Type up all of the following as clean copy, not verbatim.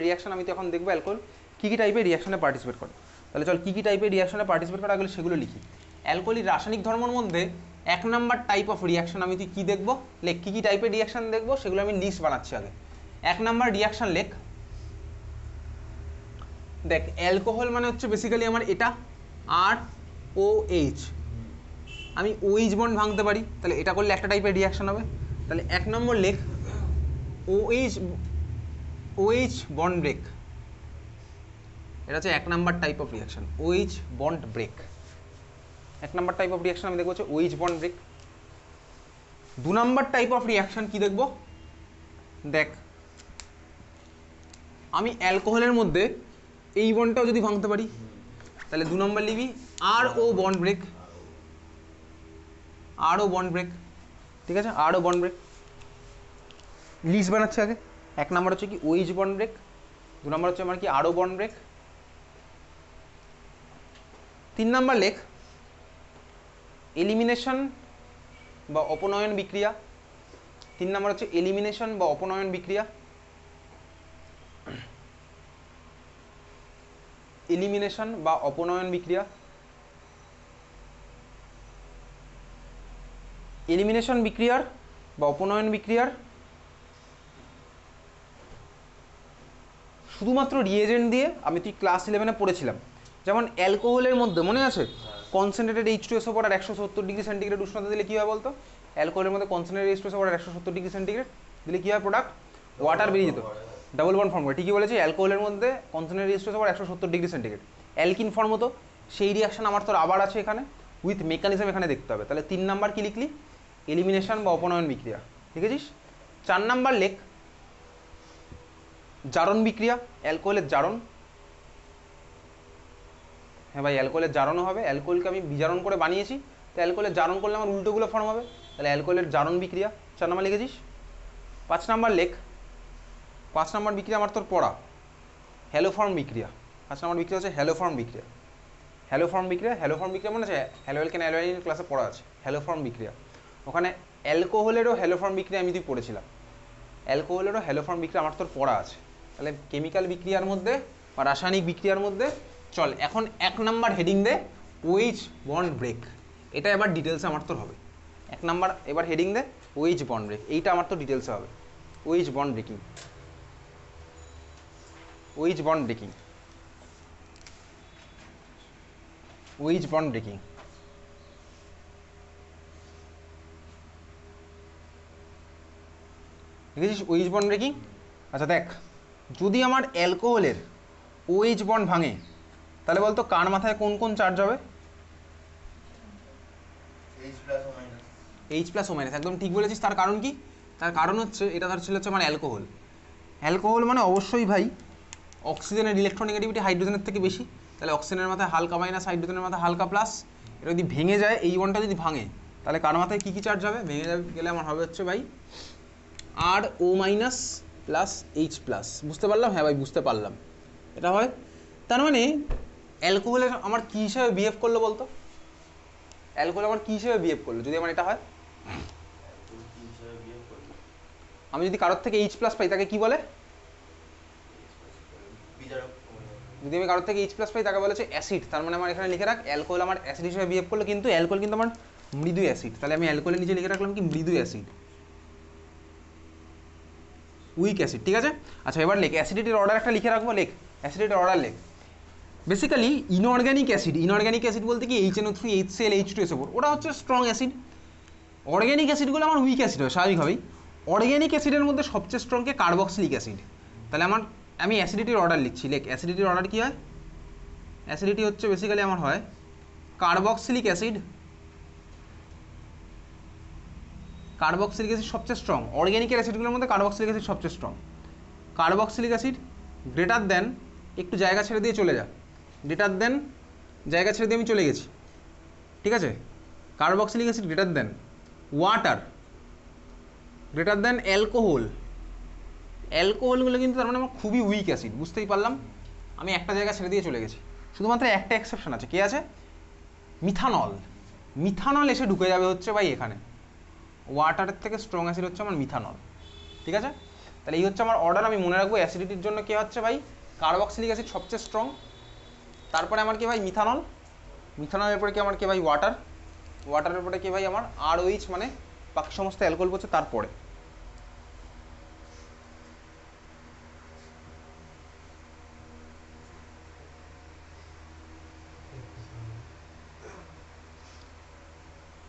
Reaction আমি তো এখন দেখবো অ্যালকোহল কী কী টাইপের রিয়াকশনে পার্টিসিপেট করে। তাহলে চল কী কী টাইপের রিয়াকশনে পার্টিসিপেট করে আগে সেগুলো লিখি। অ্যালকোহলিক রাসায়নিক ধর্মের মধ্যে 1 নাম্বার টাইপ অফ রিয়াকশন আমি তুই কী দেখবো লেখ, কী কী টাইপের রিয়াকশন দেখবো সেগুলো আমি লিস্ট বানাচ্ছি আগে। 1 নাম্বার রিয়াকশন লেখ। দেখ অ্যালকোহল মানে হচ্ছে বেসিক্যালি আমার এটা আর ও এইচ, আমি ওইচ বন্ড ভাঙতে পারি, তাহলে এটা করলে একটা টাইপের রিয়াকশন হবে। তাহলে 1 নম্বর লেখ OH বন্ড ব্রেক, এটা হচ্ছে 1 number type of reaction OH bond break. 1 number type of reaction আমি দেখবো হচ্ছে OH bond break. 2 number type of reaction কি দেখবো, দেখ আমি অ্যালকোহলের মধ্যে এই বন্ডটাও যদি ভাঙতে পারি তাহলে 2 নম্বর লিখবি RO bond break, RO bond break, ঠিক আছে RO বন্ড ব্রেক লিস্ট বানাচ্ছে আগে। 1 নাম্বার হচ্ছে কি OH বন্ড ব্রেক, 2 নম্বর হচ্ছে আমার কি RO বন্ড ব্রেক। 3 নাম্বার লেখ এলিমিনেশন বা অপনয়ন বিক্রিয়া। 3 নাম্বার হচ্ছে এলিমিনেশন বা অপনয়ন বিক্রিয়া, এলিমিনেশন বা অপনয়ন বিক্রিয়া। এলিমিনেশন বিক্রিয়ার বা অপনয়ন বিক্রিয়ার শুধুমাত্র রিয়েজেন্ট দিয়ে আমি তুই ক্লাস 11-এ পড়েছিলাম, যেমন অ্যালকোহলের মধ্যে মনে আছে কনসেন্ট্রেটেড H2SO পড়ার 170 ডিগ্রি সেন্টিগ্রেড উষ্ণতা দিলে কী হয় বলতো, অ্যালকোহলের মধ্যে কনসেন্ট্রেটেড H2SO পড়ার 170 ডিগ্রি সেন্টিগ্রেড দিলে কী হয় প্রোডাক্ট ওয়াটার বেরিয়ে যেত, ডাবল বন্ড ফর্ম করে। ঠিকই বলেছি, অ্যালকোহলের মধ্যে কনসেন্ট্রেটেড H2SO পড়ার 170 ডিগ্রি সেন্টিগ্রেড অ্যালকিন ফর্ম হতো। সেই রিয়াকশন আমার তোর আবার আছে এখানে, উইথ মেকানিজম এখানে দেখতে হবে। তাহলে 3 নাম্বার কি লিখলি এলিমিনেশন বা অপনয়ন বিক্রিয়া, লিখেছিস। 4 নাম্বার লেখ জারণ বিক্রিয়া, অ্যালকোহলের জারণ। হ্যাঁ ভাই অ্যালকোহলের জারণও হবে, অ্যালকোহলকে আমি বিজারণ করে বানিয়েছি, তো অ্যালকোহলের জারণ করলে আমার উল্টোগুলো ফর্ম হবে, তাহলে অ্যালকোহলের জারণ বিক্রিয়া 4 নাম্বার লিখেছিস। 5 নাম্বার লেখ 5 নাম্বার বিক্রিয়া আমার তোর পড়া হ্যালোফর্ম বিক্রিয়া। 5 নাম্বার বিক্রিয়া হচ্ছে হ্যালোফর্ম বিক্রিয়া, হ্যালোফর্ম বিক্রিয়া। হ্যালোফর্ম বিক্রিয়া মনে আছে হ্যালোঅ্যালকেন অ্যালুমিনিয়াম ক্লাসে পড়া আছে হ্যালোফর্ম বিক্রিয়া, ওখানে অ্যালকোহলেরও হ্যালোফর্ম বিক্রিয়া আমি তুই পড়েছিলাম, অ্যালকোহলেরও হ্যালোফর্ম বিক্রিয়া আমার তোর পড়া আছে। তাহলে কেমিক্যাল বিক্রিয়ার মধ্যে বা রাসায়নিক বিক্রিয়ার মধ্যে চল এখন 1 নাম্বার হেডিং দে OH বন্ড ব্রেক, এটা এবার ডিটেলসে আমার তোর হবে। 1 নাম্বার এবার হেডিং দে OH বন্ড ব্রেক, এইটা আমার তো ডিটেলসে হবে OH bond breaking, OH bond breaking, OH bond breaking. দেখেছিস OH বন্ড ব্রেকিং। আচ্ছা দেখ যদি আমার অ্যালকোহলের OH বন্ড ভাঙে তাহলে বলতো কার মাথায় কোন কোন চার্জ হবে, H প্লাস ও মাইনাস, একদম ঠিক বলেছিস। তার কারণ কি, তার কারণ হচ্ছে এটা ধর ছিল হচ্ছে আমার অ্যালকোহল, অ্যালকোহল মানে অবশ্যই ভাই অক্সিজেনের ইলেকট্রোনেগেটিভিটি হাইড্রোজেনের থেকে বেশি, তাহলে অক্সিজেনের মাথায় হালকা মাইনাস হাইড্রোজেনের মাথায় হালকা প্লাস। এটা যদি ভেঙে যায় এই বন্ডটা যদি ভাঙে তাহলে কার মাথায় কী কী চার্জ হবে, ভেঙে গেলে আমার হবে হচ্ছে ভাই RO minus plus H plus. বুঝতে পারলাম, হ্যাঁ ভাই বুঝতে পারলাম এটা হয়। তার মানে অ্যালকোহলের আমার কী হিসেবে বিহেভ করলো বলতো, অ্যালকোহল আমার কী হিসেবে বিহেভ করলো যদি আমার এটা হয়, আমি যদি কারোর থেকে H প্লাস পাই তাকে কি বলে, যদি আমি কারোর থেকে H প্লাস পাই তাকে বলেছে অ্যাসিড। তার মানে আমার এখানে লিখে রাখ অ্যালকোহল আমার অ্যাসিড হিসেবে বিহেভ করলো, কিন্তু অ্যালকোহল কিন্তু আমার মৃদু অ্যাসিড। তাহলে আমি অ্যালকোহলের নিচে লিখে রাখলাম কি মৃদু অ্যাসিড, উইক অ্যাসিড, ঠিক আছে। আচ্ছা এবার লেখ অ্যাসিডিটির অর্ডার একটা লিখে রাখবো, লেখ অ্যাসিডিটির অর্ডার লেখ। Basically inorganic acid, inorganic acid বলতে কি HNO3 HCl H2SO4 ওটা হচ্ছে স্ট্রং অ্যাসিড। অর্গ্যানিক অ্যাসিডগুলো আমার উইক অ্যাসিড হয় স্বাভাবিকভাবেই। অর্গ্যানিক অ্যাসিডের মধ্যে সবচেয়ে স্ট্রংকে কার্বক্সিলিক অ্যাসিড। তাহলে আমি অ্যাসিডিটির অর্ডার লিখছি, লেখ অ্যাসিডিটির অর্ডার কী হয়, অ্যাসিডিটি হচ্ছে বেসিক্যালি আমার হয় কার্বক্সিলিক অ্যাসিড, কার্বক্সিলিক অ্যাসিড সবচেয়ে স্ট্রং। অর্গ্যানিকের অ্যাসিডগুলোর মধ্যে কার্বক্সিলিক অ্যাসিড সবচেয়ে স্ট্রং। কার্বক্সিলিক অ্যাসিড গ্রেটার দেন, একটু জায়গা ছেড়ে দিয়ে চলে যা, গ্রেটার দেন জায়গা ছেড়ে দিয়ে আমি চলে গেছি, ঠিক আছে। Carboxylic acid greater than water, greater than alcohol. অ্যালকোহলগুলো কিন্তু তার মানে আমার খুবই উইক অ্যাসিড, বুঝতেই পারলাম। আমি একটা জায়গা ছেড়ে দিয়ে চলে গেছি, শুধুমাত্র একটা এক্সেপশন আছে, কে আছে, মিথানল। মিথানল এসে ঢুকে যাবে হচ্ছে ভাই এখানে, ওয়াটারের থেকে স্ট্রং অ্যাসিড হচ্ছে আমার মিথানল, ঠিক আছে। তাহলে এই হচ্ছে আমার অর্ডার। আমি মনে রাখবো অ্যাসিডিটির জন্য কে হচ্ছে ভাই, কার্বক্সিলিক অ্যাসিড সবচেয়ে স্ট্রং, তারপরে আমার কি ভাই মিথানল, মিথানলের পরে কি আমার কি ভাই ওয়াটার, ওয়াটারের পরে কি ভাই আমার ROH মানে বাকি সমস্ত অ্যালকোহল পড়ছে তারপরে।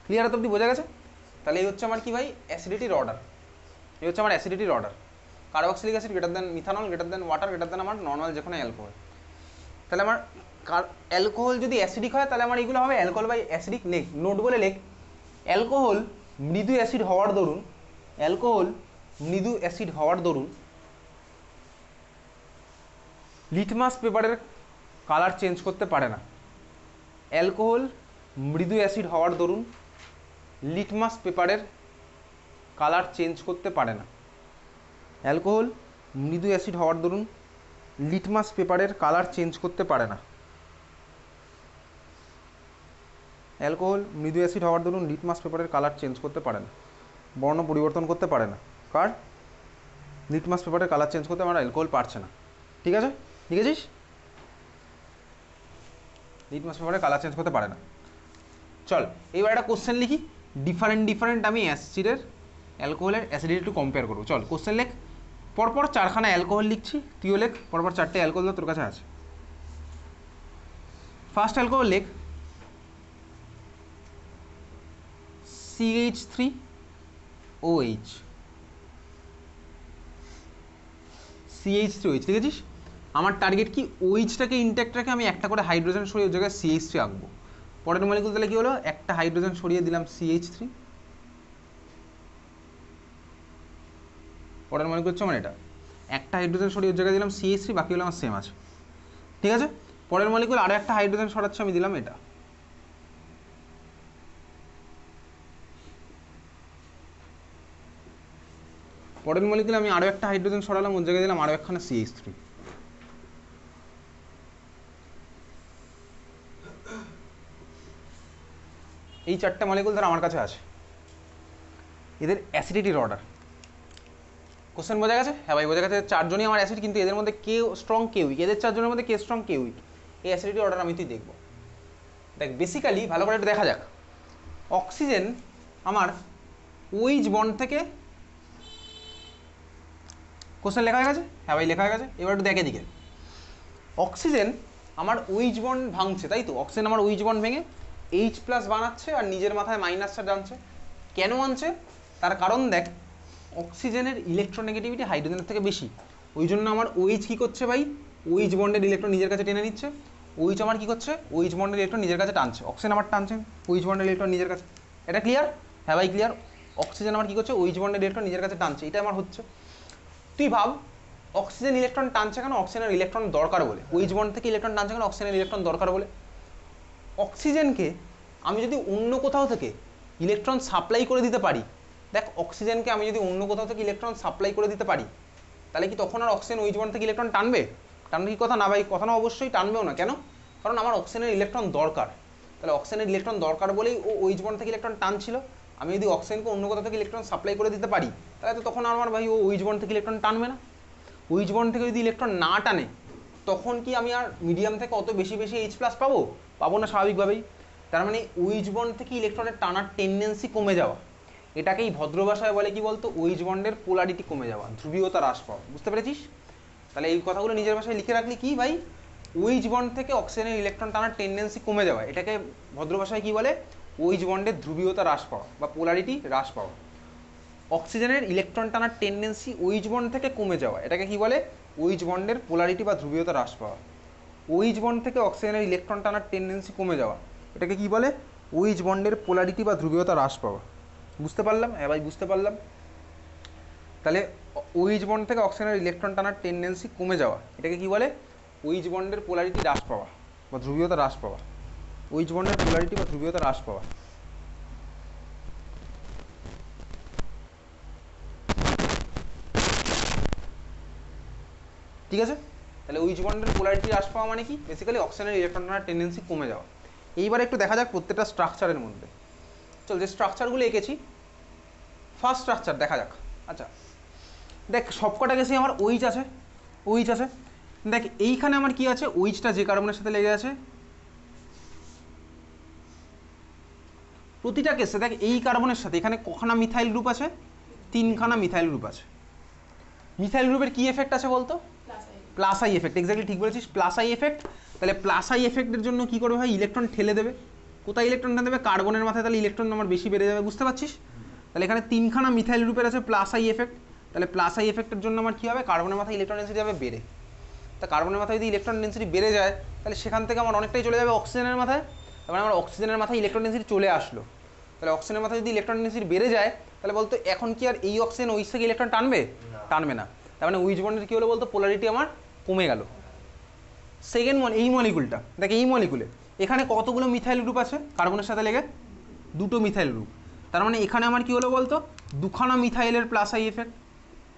ক্লিয়ার? তো অব্দি বোঝা গেছে? তাহলে এই হচ্ছে আমার কি ভাই অ্যাসিডিটির অর্ডার, এই হচ্ছে আমার অ্যাসিডিটির order. Carboxylic acid greater than methanol greater than water greater than আমার নর্মাল যে কোনো অ্যালকোহল। তাহলে আমার অ্যালকোহল যদি অ্যাসিডিক হয় তাহলে আমার এইগুলো হবে অ্যালকোহল বাই অ্যাসিডিক। লেখ, নোট বলে লেখ, অ্যালকোহল মৃদু অ্যাসিড হওয়ার দরুন, অ্যালকোহল মৃদু অ্যাসিড হওয়ার দরুন লিটমাস পেপারের কালার চেঞ্জ করতে পারে না। অ্যালকোহল মৃদু অ্যাসিড হওয়ার দরুন লিটমাস পেপারের কালার চেঞ্জ করতে পারে না। অ্যালকোহল মৃদু অ্যাসিড হওয়ার দরুন লিটমাস পেপারের কালার চেঞ্জ করতে পারে না। অ্যালকোহল মৃদু অ্যাসিড হওয়ার দরুন লিটমাস পেপারের কালার চেঞ্জ করতে পারে না, বর্ণ পরিবর্তন করতে পারে না। কার? লিটমাস পেপারের কালার চেঞ্জ করতে আমার অ্যালকোহল পারছে না। ঠিক আছে, লিখেছিস? লিটমাস পেপারের কালার চেঞ্জ করতে পারে না। চল এইবার একটা কোশ্চেন লিখি, ডিফারেন্ট আমি অ্যাসিডের অ্যালকোহলের অ্যাসিডিটি একটু কম্পেয়ার করবো। চল কোশ্চেন লেখ, পরপর 4খানা অ্যালকোহল লিখছি, তুইও লেখ, পরপর 4টে অ্যালকোহল তোর কাছে আছে। ফার্স্ট অ্যালকোহল লেখ CH3OH, CH3OH লিখেছিস? আমার টার্গেট কি OH-টাকে ইনট্যাক্ট রেখে আমি একটা করে হাইড্রোজেন সরিয়ে ওই জায়গায় CH3 আঁকবো। পরের মলিকুল তাহলে কি হলো, একটা হাইড্রোজেন সরিয়ে দিলাম CH3, পরের মলিকুল হচ্ছে আমার এটা, একটা হাইড্রোজেন সরিয়ে ওই জায়গায় দিলাম CH3, বাকি হলো আমার সেম আছে। ঠিক আছে, পরের মলিকুল আরও একটা হাইড্রোজেন সরাচ্ছে, আমি দিলাম এটা। পরের মলিকুলে আমি আরও একটা হাইড্রোজেন সরালাম, ওর জায়গায় দিলাম আরও একখানা CH3। এই 4টে মলিকুল ধর আমার কাছে আছে, এদের অ্যাসিডিটির অর্ডার। কোশ্চেন বোঝা গেছে? হ্যাঁ ভাই বোঝা গেছে। 4জনই আমার অ্যাসিড, কিন্তু এদের মধ্যে কে স্ট্রং কে উইক, এদের 4জনের মধ্যে কে স্ট্রং কে উইক, এই অ্যাসিডিটি অর্ডার আমি তুই দেখবো। দেখ বেসিক্যালি ভালো করে একটু দেখা যাক, অক্সিজেন আমার OH বন্ড থেকে, কোশ্চেন লেখা হয়ে গেছে? হ্যাঁ ভাই লেখা হয়ে গেছে। এবার একটু দেখে দিকে, অক্সিজেন আমার OH বন্ড ভাঙছে, তাই তো? অক্সিজেন আমার OH বন্ড ভেঙে H+ বানাচ্ছে আর নিজের মাথায় মাইনাসটা টানছে। কেন আনছে? তার কারণ দেখ, অক্সিজেনের ইলেকট্রোনেগেটিভিটি হাইড্রোজেনের থেকে বেশি, ওই জন্য আমার OH কী করছে ভাই, OH বন্ডের ইলেকট্রন নিজের কাছে টেনে নিচ্ছে। OH আমার কী করছে, OH বন্ডের ইলেকট্রন নিজের কাছে টানছে, অক্সিজেন আমার টানছে OH বন্ডের ইলেকট্রন নিজের কাছে। এটা ক্লিয়ার? হ্যাঁ ভাই ক্লিয়ার। অক্সিজেন আমার কী করছে, OH বন্ডের ইলেকট্রন নিজের কাছে টানছে, এটা আমার হচ্ছে। তুই ভাব অক্সিজেন ইলেকট্রন টানছে কেন, অক্সিজেনের ইলেকট্রন দরকার বলে। OH বন্ড থেকে ইলেকট্রন টানছে কেন, অক্সিজেনের ইলেকট্রন দরকার বলে। অক্সিজেনকে আমি যদি অন্য কোথাও থেকে ইলেকট্রন সাপ্লাই করে দিতে পারি, দেখ অক্সিজেনকে আমি যদি অন্য কোথাও থেকে ইলেকট্রন সাপ্লাই করে দিতে পারি, তাহলে কি তখন আর অক্সিজেন OH বন্ড থেকে ইলেকট্রন টানবে? টানবে কি কথা? না ভাই, কথা না, অবশ্যই টানবেও না। কেন? কারণ আমার অক্সিজেনের ইলেকট্রন দরকার। তাহলে অক্সিজেনের ইলেকট্রন দরকার বলেই ও OH বন্ড থেকে ইলেকট্রন টানছিল। আমি যদি অক্সিজেনকে অন্য কোথাও থেকে ইলেকট্রন সাপ্লাই করে দিতে পারি, তাহলে তো তখন আমার ভাই ও OH বন্ড থেকে ইলেকট্রন টানবে না। OH বন্ড থেকে যদি ইলেকট্রন না টানে, তখন কি আমি আর মিডিয়াম থেকে অত বেশি H+ পাবো? পাবো না স্বাভাবিকভাবেই। তার মানে OH বন্ড থেকে ইলেকট্রনের টানার টেন্ডেন্সি কমে যাওয়া, এটাকেই ভদ্র ভাষায় বলে কি বলতো, OH বন্ডের পোলারিটি কমে যাওয়া, ধ্রুবীয়তা হ্রাস পাওয়া। বুঝতে পেরেছিস? তাহলে এই কথাগুলো নিজের ভাষায় লিখে রাখলি কি ভাই, OH বন্ড থেকে অক্সিজেনের ইলেকট্রন টানার টেন্ডেন্সি কমে যাওয়া, এটাকে ভদ্র ভাষায় কি বলে, OH বন্ডের ধ্রুবীয়তা হ্রাস পাওয়া বা পোলারিটি হ্রাস পাওয়া। অক্সিজেনের ইলেকট্রন টানার টেন্ডেন্সি OH বন্ড থেকে কমে যাওয়া, এটাকে কি বলে, OH বন্ডের পোলারিটি বা ধ্রুবীয়তা হ্রাস পাওয়া। OH বন্ড থেকে অক্সিজেনের ইলেকট্রন টানার টেন্ডেন্সি কমে যাওয়া, এটাকে কি বলে, OH বন্ডের পোলারিটি বা ধ্রুবীয়তা হ্রাস পাওয়া। বুঝতে পারলাম? হ্যাঁ ভাই বুঝতে পারলাম। তাহলে OH বন্ড থেকে অক্সিজেনের ইলেকট্রন টানার টেন্ডেন্সি কমে যাওয়া, এটাকে কি বলে, OH বন্ডের পোলারিটি হ্রাস পাওয়া বা ধ্রুবীয়তা হ্রাস পাওয়া। OH বন্ডের পোলারিটি বা ধ্রুবীয়তা হ্রাস পাওয়া। ঠিক আছে? তাহলে OH বন্ডের পোলারিটি হ্রাস পাওয়া মানে কি, বেসিক্যালি অক্সিজেনের ইলেকট্রন টানার টেন্ডেন্সি কমে যাওয়া। এইবার একটু দেখা যাক প্রত্যেকটা স্ট্রাকচারের মধ্যে। চল, যে স্ট্রাকচারগুলো এঁকেছি, ফার্স্ট স্ট্রাকচার দেখা যাক। আচ্ছা, দেখ সবকটা গ্যাসে আমার OH আছে, OH আছে। দেখ এইখানে আমার কি আছে, OH-টা যে কার্বনের সাথে লেগে আছে, প্রতিটা কেসে দেখ এই কার্বনের সাথে এখানে কখানা মিথাইল গ্রুপ আছে, 3খানা মিথাইল গ্রুপ আছে। মিথাইল গ্রুপের কি এফেক্ট আছে বলতো? প্লাস আই এফেক্ট, এক্স্যাক্টলি ঠিক বলেছিস, প্লাস আই এফেক্ট। তাহলে প্লাস আই এফেক্টের জন্য কি করবে ভাই, ইলেকট্রন ঠেলে দেবে। কোথায় ইলেকট্রনটা দেবে? কার্বনের মাথায়, তাহলে ইলেকট্রন নাম্বার বেশি বেড়ে যাবে, বুঝতে পারছিস? তাহলে এখানে 3খানা মিথাইল গ্রুপের আছে প্লাস আই এফেক্ট, তাহলে প্লাস আই এফেক্টের জন্য আমার কী হবে, কার্বনের মাথায় ইলেকট্রন ডেন্সিটি হবে বেড়ে। তা কার্বনের মাথায় যদি ইলেকট্রন ডেন্সিটি বেড়ে যায়, তাহলে সেখান থেকে আমার অনেকটাই চলে যাবে অক্সিজেনের মাথায়। তারপরে আমার অক্সিজেনের মাথায় ইলেকট্রন ডেন্সিটি চলে আসলো। তাহলে অক্সিজেনের মাথায় যদি ইলেকট্রন ডেন্সিটি বেড়ে যায়, তাহলে বলতো এখন কি আর এই অক্সিজেন ওই থেকে ইলেকট্রন টানবে? টানবে না। তার মানে উইচ বন্ডের কী হলো বলতো, পোলারিটি আমার কমে গেল। সেকেন্ড এই মলিকুলটা দেখ, এই মলিকুলে এখানে কতগুলো মিথাইল গ্রুপ আছে কার্বনের সাথে লেগে? 2টো মিথাইল গ্রুপ। তার মানে এখানে আমার কি হলো বলতো, 2খানা মিথাইলের প্লাস আই এফেক্ট।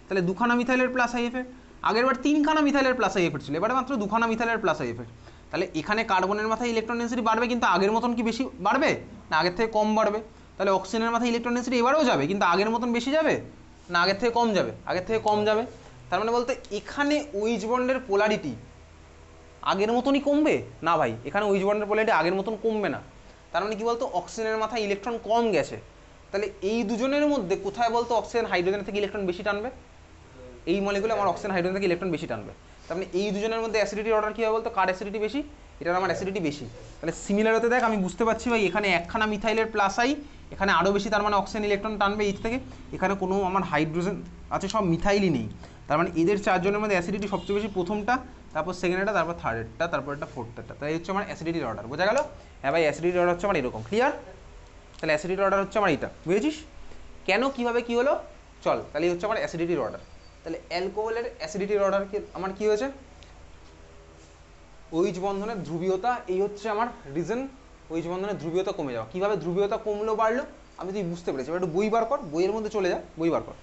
তাহলে 2খানা মিথাইলের প্লাস আই এফেক্ট, আগের বার 3খানা মিথাইলের প্লাস আই এফেক্ট ছিল, এবারে মাত্র 2খানা মিথাইলের প্লাস আই এফেক্ট। তাহলে এখানে কার্বনের মাথায় ইলেকট্রন ডেন্সিটি বাড়বে, কিন্তু আগের মতন কি বেশি বাড়বে না আগের থেকে কম বাড়বে? তাহলে অক্সিজেনের মাথায় ইলেকট্রন ডেন্সিটি এবারেও যাবে, কিন্তু আগের মতন বেশি যাবে না আগের থেকে কম যাবে? আগের থেকে কম যাবে। তার মানে বলতে এখানে ওইচ বন্ডের পোলারিটি আগের মতনই কমবে না ভাই, এখানে ওইচ বন্ডের পোলারিটি আগের মতন কমবে না। তার মানে কি বলতো, অক্সিজেনের মাথায় ইলেকট্রন কম গেছে। তাহলে এই দুজনের মধ্যে কোথায় বলতো অক্সিজেন হাইড্রোজেন থেকে ইলেকট্রন বেশি টানবে? এই মলিকুলে আমার অক্সিজেন হাইড্রোজেন থেকে ইলেকট্রন বেশি টানবে। তার মানে এই দুজনের মধ্যে অ্যাসিডিটির অর্ডার কী হবে বলতো, কার অ্যাসিডিটি বেশি? এটার আমার অ্যাসিডিটি বেশি। তাহলে সিমিলার হতে দেখ, আমি বুঝতে পারছি ভাই এখানে 1খানা মিথাইলের প্লাস আই, এখানে আরও বেশি, তার মানে অক্সিজেন ইলেকট্রন টানবে এইচ থেকে। এখানে কোনো আমার হাইড্রোজেন আছে, সব মিথাইলই নেই। তার মানে এদের চারজনের মধ্যে অ্যাসিডিটি সবচেয়ে বেশি প্রথমটা, তারপর সেকেন্ডটা, তারপর থার্ডেরটা, তারপর একটা ফোর্থটা। তাই হচ্ছে আমার অ্যাসিডিটির অর্ডার। বোঝা গেল? হ্যাঁ ভাই, অ্যাসিডিটির অর্ডার হচ্ছে আমার এরকম। ক্লিয়ার? তাহলে অ্যাসিডিটির অর্ডার হচ্ছে আমার এইটা, বুঝেছিস? কেন, কীভাবে, কী হলো? চল, তাহলে এই হচ্ছে আমার অ্যাসিডিটির অর্ডার। তাহলে অ্যালকোহলের অ্যাসিডিটির অর্ডার আমার কী হয়েছে? OH বন্ধনের ধ্রুবীয়তা, এই হচ্ছে আমার রিজন, OH বন্ধনের ধ্রুবীয়তা কমে যাওয়া। কীভাবে ধ্রুবীয়তা কমলো বাড়লো আমি তুই বুঝতে পেরেছি। এবার একটু বই বার কর, বইয়ের মধ্যে চলে যা, বই বার কর।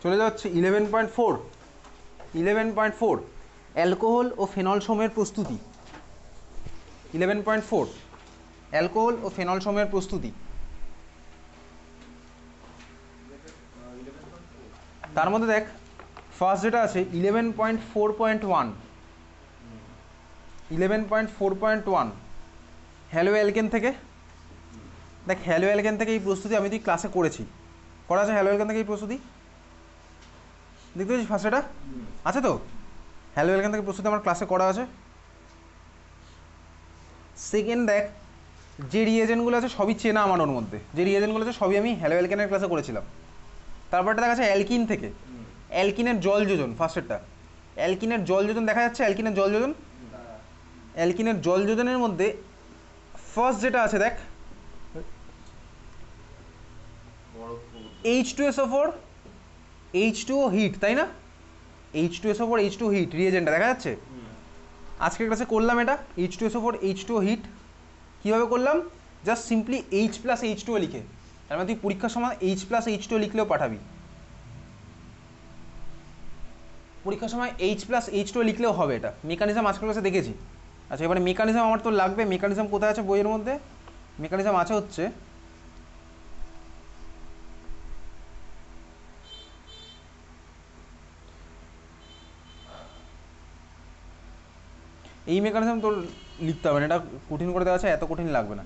চলে যাচ্ছে 11.4, 11.4 অ্যালকোহল ও ফেনল সময়ের প্রস্তুতি। 11.4 অ্যালকোহল ও ফেনল সময়ের প্রস্তুতি। তার মধ্যে দেখ ফার্স্ট যেটা আছে 11.4.1, 11.4.1 হ্যালো অ্যালকেন থেকে। দেখ হ্যালো অ্যালকেন থেকে এই প্রস্তুতি আমি তুই ক্লাসে করেছি, করা আছে হ্যালো অ্যালকেন থেকে এই প্রস্তুতি, দেখতে পাচ্ছিস ফার্স্ট এটা আছে তো, হ্যালো অ্যালকেন থেকে প্রস্তুতি আমার ক্লাসে করা আছে। সেকেন্ড দেখ, যে রিয়েজেন্টগুলো আছে সবই চেনা আমার, ওর মধ্যে যে রিয়েজেন্টগুলো আছে সবই আমি হ্যালো অ্যালকেনের ক্লাসে করেছিলাম। তারপরটা দেখা যাচ্ছে অ্যালকিন থেকে, অ্যালকিনের জল যোজন, ফার্স্টেরটা অ্যালকিনের জল যোজন দেখা যাচ্ছে, অ্যালকিনের জল যোজন। অ্যালকিনের জল যোজনের মধ্যে ফার্স্ট যেটা আছে দেখ H2SO4, H2O হিট, তাই না? H2SO4 H2O হিট রিয়েজেন্টটা দেখা যাচ্ছে। আজকের ক্লাসে করলাম এটা H2SO4 H2O হিট। কীভাবে করলাম? Just simply H plus H2O লিখে, তার মানে তুই পরীক্ষার সময় H প্লাস H2O লিখলেও পাঠাবি, পরীক্ষার সময় H প্লাস H2O লিখলেও হবে। এটা মেকানিজম আজকের ক্লাসে দেখেছি। আচ্ছা, এবারে মেকানিজম আমার তো লাগবে, মেকানিজম কোথায় আছে বইয়ের মধ্যে? মেকানিজম আছে হচ্ছে এই মেকানিজম তোর লিখতে হবে না, এটা কঠিন করে দেওয়া আছে, এত কঠিন লাগবে না।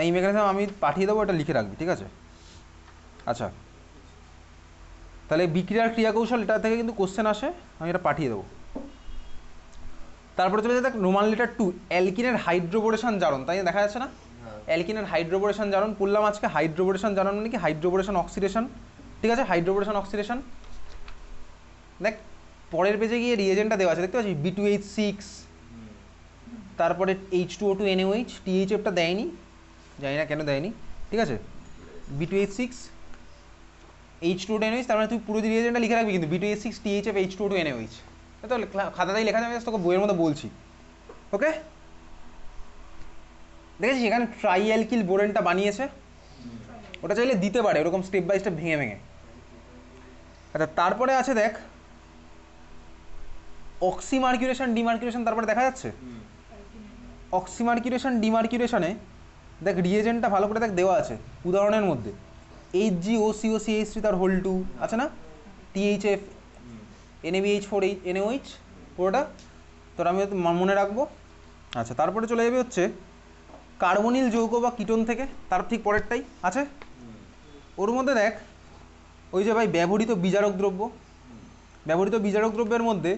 এই মেকানিজম আমি পাঠিয়ে দেবো, এটা লিখে রাখবি, ঠিক আছে? আচ্ছা, তাহলে বিক্রিয়ার ক্রিয়া কৌশল এটা থেকে কিন্তু কোশ্চেন আসে, আমি এটা পাঠিয়ে দেবো। তারপরে চলে যাবে রোমান লেটার 2 অ্যালকিনের হাইড্রোবোরেশন জারণ, তাই দেখা যাচ্ছে না? অ্যালকিনের হাইড্রোবোরেশন জারণ পড়লাম আজকে। হাইড্রোবোরেশন জারণ মানে কি? হাইড্রোবোরেশন অক্সিডেশন, ঠিক আছে? হাইড্রোবোরেশন অক্সিডেশন। দেখ পরের পেজে গিয়ে রিয়েজেন্টটা দেওয়া আছে, দেখতে পাচ্ছিস B2H6, তারপরে H2O2 NaOH, THFটা দেয়নি, জানি না কেন দেয়নি, ঠিক আছে। B2H6 H2O2 NaOH, তার মানে তুই পুরো রিয়েজেন্টটা লিখে রাখবি কিন্তু B2H6 THF H2O2 NaOH, তো খাতাতেই লেখা যাবে, তোকে বইয়ের মধ্যে বলছি, ওকে। দেখেছিস এখানে ট্রাইঅ্যালকিল বোরেনটা বানিয়েছে, ওটা চাইলে দিতে পারে ওরকম স্টেপ বাই স্টেপ ভেঙে ভেঙে। আচ্ছা তারপরে আছে দেখ অক্সিমার্কিউরেশন ডিমার্কিউরেশন, তারপরে দেখা যাচ্ছে অক্সিমার্কিউরেশন ডিমার্কিউরেশনে দেখ রিয়েজেন্টটা ভালো করে দেখ দেওয়া আছে উদাহরণের মধ্যে, HgOCOCH3 তার হোল 2 আছে না, THF NaBH4 NaOH পুরোটা, তোর আমি মনে রাখবো। আচ্ছা তারপরে চলে যাবে হচ্ছে কার্বনিল যৌগ বা কিটোন থেকে, তার ঠিক পরেরটাই আছে ওর মধ্যে দেখ ওই যে ভাই ব্যবহৃত বিজারক দ্রব্য, ব্যবহৃত বিজারক দ্রব্যের মধ্যে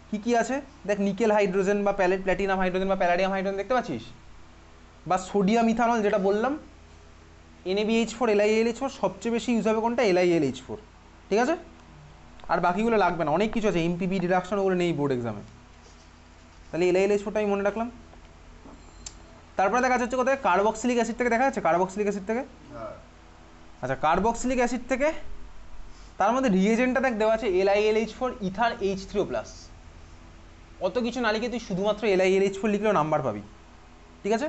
কি কি আছে দেখ, নিকেল হাইড্রোজেন বা প্ল্যাটিনাম হাইড্রোজেন বা প্যালাডিয়াম হাইড্রোজেন দেখতে পাচ্ছিস, বা সোডিয়াম ইথানল যেটা বললাম NaBH4 LiAlH4, সবচেয়ে বেশি ইউজ হবে কোনটা, LiAlH4, ঠিক আছে। আর বাকিগুলো লাগবে না, অনেক কিছু আছে MPP রিডাকশন, ওগুলো নেই বোর্ড এক্সামে, তাহলে LiAlH4টা আমি মনে রাখলাম। তারপরে দেখা যাচ্ছে কোথায়, কার্বক্সিলিক অ্যাসিড থেকে দেখা যাচ্ছে, কার্বক্সিলিক অ্যাসিড থেকে, আচ্ছা কার্বক্সিলিক অ্যাসিড থেকে তার মধ্যে রিয়েজেন্টটা দেখ দেওয়া আছে LiAlH4 ইথার H3O+, অত কিছু না লিখে তুই শুধুমাত্র LiAlH4 লিখলেও নাম্বার পাবি, ঠিক আছে।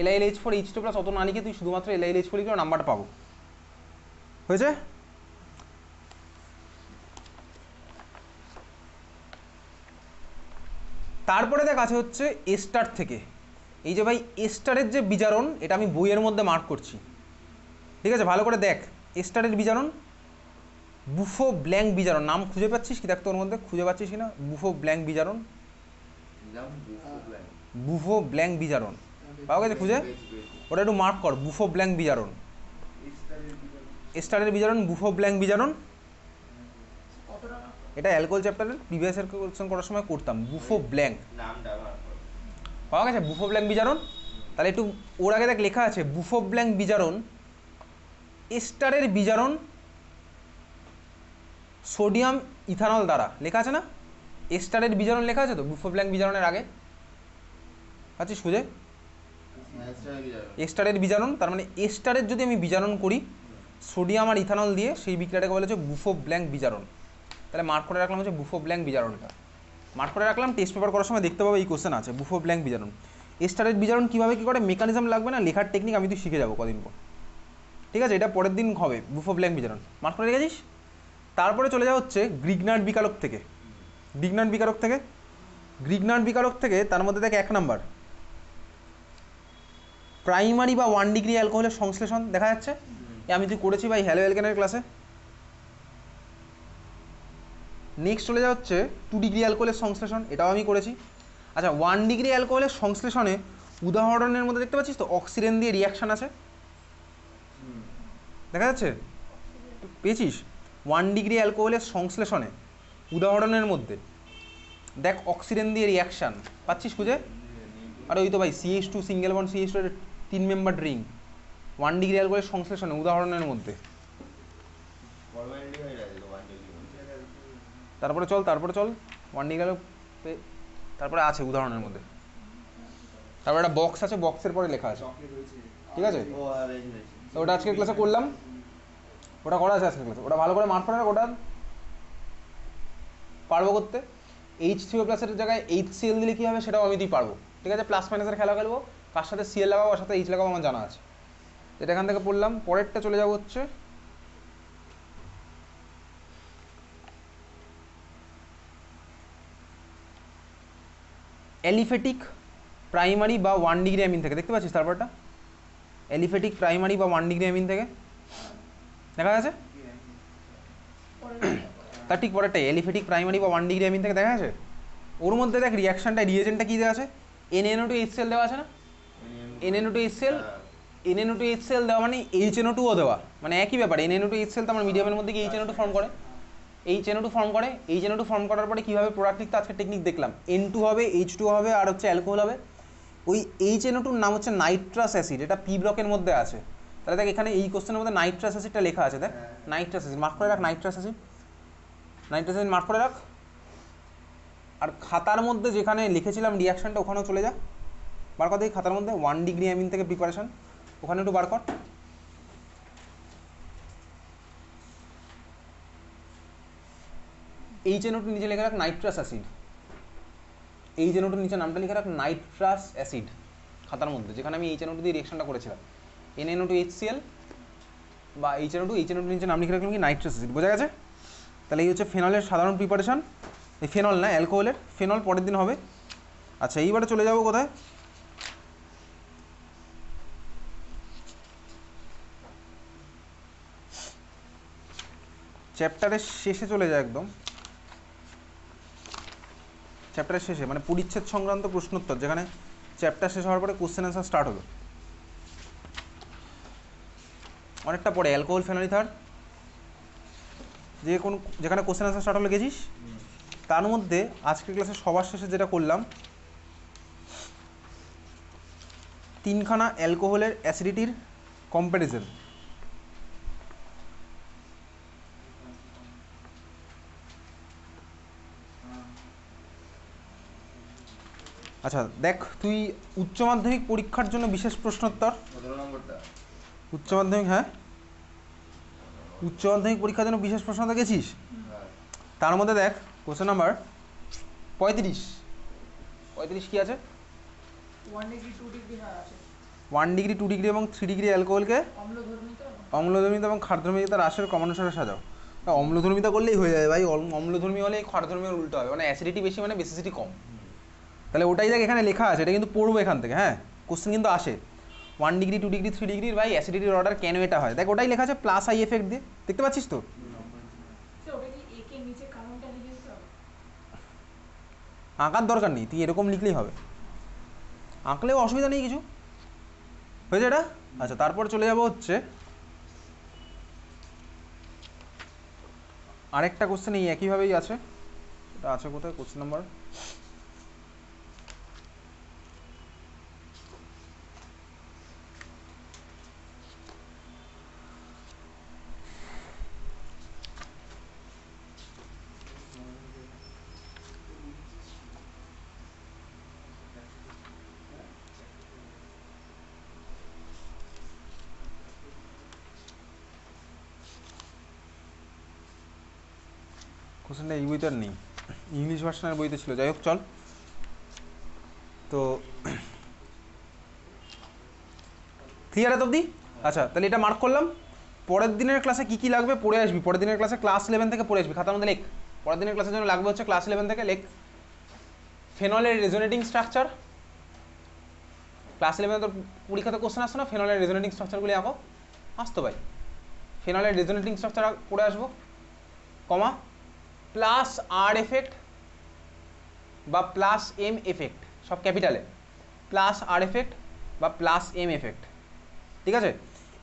LiAlH4 H2+, অত না লিখে তুই শুধুমাত্র LiAlH4 লিখলেও নাম্বারটা পাবো, হয়েছে। তারপরে দেখ আছে হচ্ছে এস্টার থেকে, এই যে ভাই এস্টারের যে বিজারণ, এটা আমি বইয়ের মধ্যে মার্ক করছি, ঠিক আছে, ভালো করে দেখ। এস্টারের বিজারণ বুফো ব্ল্যাঙ্ক বিজারণ, নাম খুঁজে পাচ্ছিস কি দেখ, তোর মধ্যে খুঁজে পাচ্ছিস কিনা, বুফো ব্ল্যাঙ্ক বিজারণ, বুফো ব্ল্যাঙ্ক বিজারণ পাওয়া গেছে খুঁজে, ওটা একটু মার্ক কর, বুফো ব্ল্যাঙ্ক বিজারণ, এস্টারের বিজারণ বুফো ব্ল্যাঙ্ক বিজারণ, এটা অ্যালকোহল চ্যাপ্টারের প্রিভিয়াস ইয়ার কোশ্চেন করার সময় করতাম, বুফো ব্ল্যাঙ্ক পাওয়া গেছে, বুফো ব্ল্যাঙ্ক বিজারণ। তাহলে একটু ওর আগে দেখ লেখা আছে বুফো ব্ল্যাঙ্ক বিজারণ এস্টারের বিজারণ সোডিয়াম ইথানল দ্বারা, লেখা আছে না, এস্টারের বিজারণ লেখা আছে তো বুফো ব্ল্যাঙ্ক বিজারণের আগে, আচ্ছা খুঁজে এস্টারের বিজারণ, তার মানে এস্টারের যদি আমি বিজারণ করি সোডিয়াম আর ইথানল দিয়ে, সেই বিক্রিয়াটাকে বলা হচ্ছে বুফো ব্ল্যাঙ্ক বিজারণ। তাহলে মার্ক করে রাখলাম হচ্ছে বুফো ব্ল্যাঙ্ক বিজারণটা, মার্ক করে রাখলাম, টেস্ট পেপার করার সময় দেখতে পাবো এই কোশ্চেন আছে বুফো ব্ল্যাঙ্ক বিজারণ। এস্টারের বিজারণ কীভাবে কী করে মেকানিজম লাগবে না, লেখার টেকনিক আমি তুই শিখে যাবো কদিন পর, ঠিক আছে, এটা পরের দিন হবে বুফো ব্ল্যাঙ্ক বিজারণ, মার্ক করে রেখেছিস। তারপরে চলে যাওয়া হচ্ছে গ্রিগনার্ড বিকারক থেকে, গ্রিগনার্ড বিকারক থেকে, গ্রিগনার্ড বিকারক থেকে তার মধ্যে দেখ 1 নাম্বার প্রাইমারি বা 1 ডিগ্রি অ্যালকোহলের সংশ্লেষণ দেখা যাচ্ছে, আমি তুই করেছি ভাই হ্যালো অ্যালকেনের ক্লাসে। নেক্সট চলে যাওয়া হচ্ছে 2 ডিগ্রি অ্যালকোহলের সংশ্লেষণ, এটাও আমি করেছি। আচ্ছা 1 ডিগ্রি অ্যালকোহলের সংশ্লেষণে উদাহরণের মধ্যে দেখতে পাচ্ছিস তো অক্সিজেন দিয়ে রিয়াকশান আছে, দেখা যাচ্ছে পেয়েছিস, 1 ডিগ্রি অ্যালকোহলের সংশ্লেষণে উদাহরণের মধ্যে দেখ অক্সিজেন দিয়ে রিয়াকশান পাচ্ছিস খুঁজে, আর ওই তো ভাই CH2 সিঙ্গেল বন্ড CH2 এর 3 মেম্বার রিং 1 ডিগ্রি অ্যালকোহলের সংশ্লেষণে উদাহরণের মধ্যে। তারপরে চল 1 ডিগ্রি তারপরে আছে উদাহরণের মধ্যে, তারপরে একটা বক্স আছে, বক্সের পরে লেখা আছে, ঠিক আছে, তো ওটা আজকের ক্লাসে করলাম, ওটা করা আছে আজকের ক্লাসে, ওটা ভালো করে মার্ক করে রাখ, ওটা পারবো করতে। H3O+ এর জায়গায় HCl দিলে কী হবে সেটাও আমি তুই পারবো, ঠিক আছে, প্লাস মাইনাসের খেলা খেলবো, কার সাথে Cl লাগাবো কার সাথে H লাগাবো আমার জানা আছে, এটা এখান থেকে পড়লাম। পরেরটা চলে যাবো হচ্ছে অ্যালিফেটিক প্রাইমারি বা 1 ডিগ্রি অ্যামিন থেকে, দেখতে পাচ্ছিস তারপরটা অ্যালিফেটিক প্রাইমারি বা 1 ডিগ্রি অ্যামিন থেকে দেখা গেছে, তার ঠিক পরেরটাই অ্যালিফেটিক প্রাইমারি বা 1 ডিগ্রি অ্যামিন থেকে দেখা গেছে। ওর মধ্যে দেখ রিয়াকশনটা রিয়েজেন্টটা কী দেওয়া আছে, NaNO2HCl দেওয়া আছে না, NaNO2HCl দেওয়া মানে HNO2ও দেওয়া, মানে একই ব্যাপার, NaNO2HCl তো আমার মিডিয়ামের মধ্যে কি HNO2 ফর্ম করে, HNO2 ফর্ম করে, HNO2 ফর্ম করার পরে কীভাবে প্রোডাক্ট লিখতে আজকে টেকনিক দেখলাম, N2 হবে, H2 হবে, আর হচ্ছে অ্যালকোহল হবে। ওই HNO2 নাম হচ্ছে নাইট্রাস অ্যাসিড, এটা P ব্লকের মধ্যে আছে। তাহলে দেখ এখানে এই কোশ্চেনের মধ্যে নাইট্রাস অ্যাসিডটা লেখা আছে, দেখ নাইট্রাস অ্যাসিড মার্ক করে রাখ, নাইট্রাস অ্যাসিড মার্ক করে রাখ। আর খাতার মধ্যে যেখানে লিখেছিলাম রিয়াকশনটা ওখানেও চলে যা, বার কর দেখি খাতার মধ্যে 1 ডিগ্রি অ্যামিন থেকে প্রিপারেশন, ওখানে একটু বার কর। HNO2 নিচে লিখে রাখ নাইট্রাস অ্যাসিড, HNO2 নিচে নামটা লিখে রাখ নাইট্রাস অ্যাসিড খাতার মধ্যে, যেখানে আমি HNO2 দিয়ে রিঅ্যাকশনটা করেছিলাম। NaNO2HCl বা HNO2 নিচে নাম লিখে রাখলাম কি নাইট্রাস অ্যাসিড, বোঝা গেছে? তাহলে এই হচ্ছে ফেনলের সাধারণ প্রিপারেশন, এই ফেনল না অ্যালকোহলের, ফেনল পরের দিন হবে। আচ্ছা এইবারে চলে যাবো কোথায়, চ্যাপ্টারের শেষে চলে যায়, একদম চ্যাপ্টারের শেষে, মানে পরিচ্ছেদ সংক্রান্ত প্রশ্নোত্তর, যেখানে চ্যাপ্টার শেষ হওয়ার পরে কোশ্চেন অ্যান্সার স্টার্ট হবে অনেকটা পরে। অ্যালকোহল ফেনল ইথার যেখানে কোশ্চেন অ্যান্সার স্টার্ট হলে গেছিস, তার মধ্যে আজকের ক্লাসে সবার শেষে যেটা করলাম, 3খানা অ্যালকোহলের অ্যাসিডিটির কম্প্যারিজন। আচ্ছা দেখ, তুই উচ্চ মাধ্যমিক পরীক্ষার জন্য বিশেষ প্রশ্নোত্তর, উচ্চ মাধ্যমিক, হ্যাঁ উচ্চ মাধ্যমিক পরীক্ষার জন্য বিশেষ প্রশ্নোত্তর গেছিস, তার মধ্যে দেখ কোশ্চেন নাম্বার 35 কি আছে, 1 ডিগ্রি 2 ডিগ্রি এবং 3 ডিগ্রি অ্যালকোহলকে অম্লধর্মিতা এবং ক্ষারধর্মিতা রাশের ক্রমানুসারে সাজাও। অম্লধর্মিতা করলেই হয়ে যাবে ভাই, অম্লধর্মী হলে ক্ষারধর্মীয় উল্টো হবে, মানে অ্যাসিডিটি বেশি মানে বেসিসিটি কম। তাহলে ওটাই দেখ এখানে লেখা আছে, এটা কিন্তু পড়বো এখান থেকে, হ্যাঁ কোশ্চেন কিন্তু আসে 1 ডিগ্রি 2 ডিগ্রি 3 ডিগ্রির ভাই অ্যাসিডিটির অর্ডার কেন এটা হয়, দেখ ওটাই লেখা আছে প্লাস আই এফেক্ট দিয়ে, দেখতে পাচ্ছিস তো? আঁকার দরকার নেই, তুই এরকম লিখলেই হবে, আঁকলেও অসুবিধা নেই কিছু, হয়েছে এটা। আচ্ছা তারপর চলে যাব হচ্ছে আরেকটা কোশ্চেন, এই একইভাবেই আছে, এটা আছে কোথায় কোশ্চেন নাম্বার, কোশ্চেনটা এই বইতে আর নেই, ইংলিশ ভার্সনের বইতে ছিল, যাই হোক চল। তো ক্লিয়ার এত অবধি? আচ্ছা তাহলে এটা মার্ক করলাম, পরের দিনের ক্লাসে কী কী লাগবে পড়ে আসবি, পরের দিনের ক্লাসে ক্লাস 11 থেকে পড়ে আসবি, খাতার মধ্যে লেখ, পরের দিনের ক্লাসের জন্য লাগবে হচ্ছে ক্লাস 11 থেকে লেখ ফেনলের রেজোনেটিং স্ট্রাকচার। ক্লাস 11 তোর পরীক্ষাতে কোশ্চেন আসতো না, ফেনলের রেজোনেটিং স্ট্রাকচারগুলি আঁকো, আসতো ভাই, ফেনলের রেজোনেটিং স্ট্রাকচার পড়ে আসবো, কমা প্লাস আর এফেক্ট বা প্লাস এম এফেক্ট, সব ক্যাপিটালে, প্লাস আর এফেক্ট বা প্লাস এম এফেক্ট, ঠিক আছে?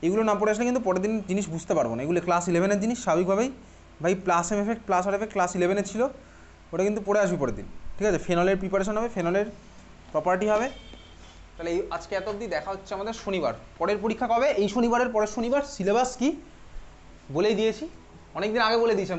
এগুলো না পড়ে আসলে কিন্তু পরের দিন জিনিস বুঝতে পারবো না, এগুলো ক্লাস 11-এর জিনিস, স্বাভাবিকভাবেই ভাই প্লাস এম এফেক্ট প্লাস আর এফেক্ট ক্লাস 11-এর ছিল, ওটা কিন্তু পড়ে আসবি পরের দিন, ঠিক আছে? ফেনলের প্রিপারেশন হবে, ফেনলের প্রপার্টি হবে। তাহলে এই আজকে এত অবধি, দেখা হচ্ছে আমাদের শনিবার, পরের পরীক্ষা কবে, এই শনিবারের পরের শনিবার, সিলেবাস কি বলেই দিয়েছি, অনেকদিন আগে বলে দিয়েছি।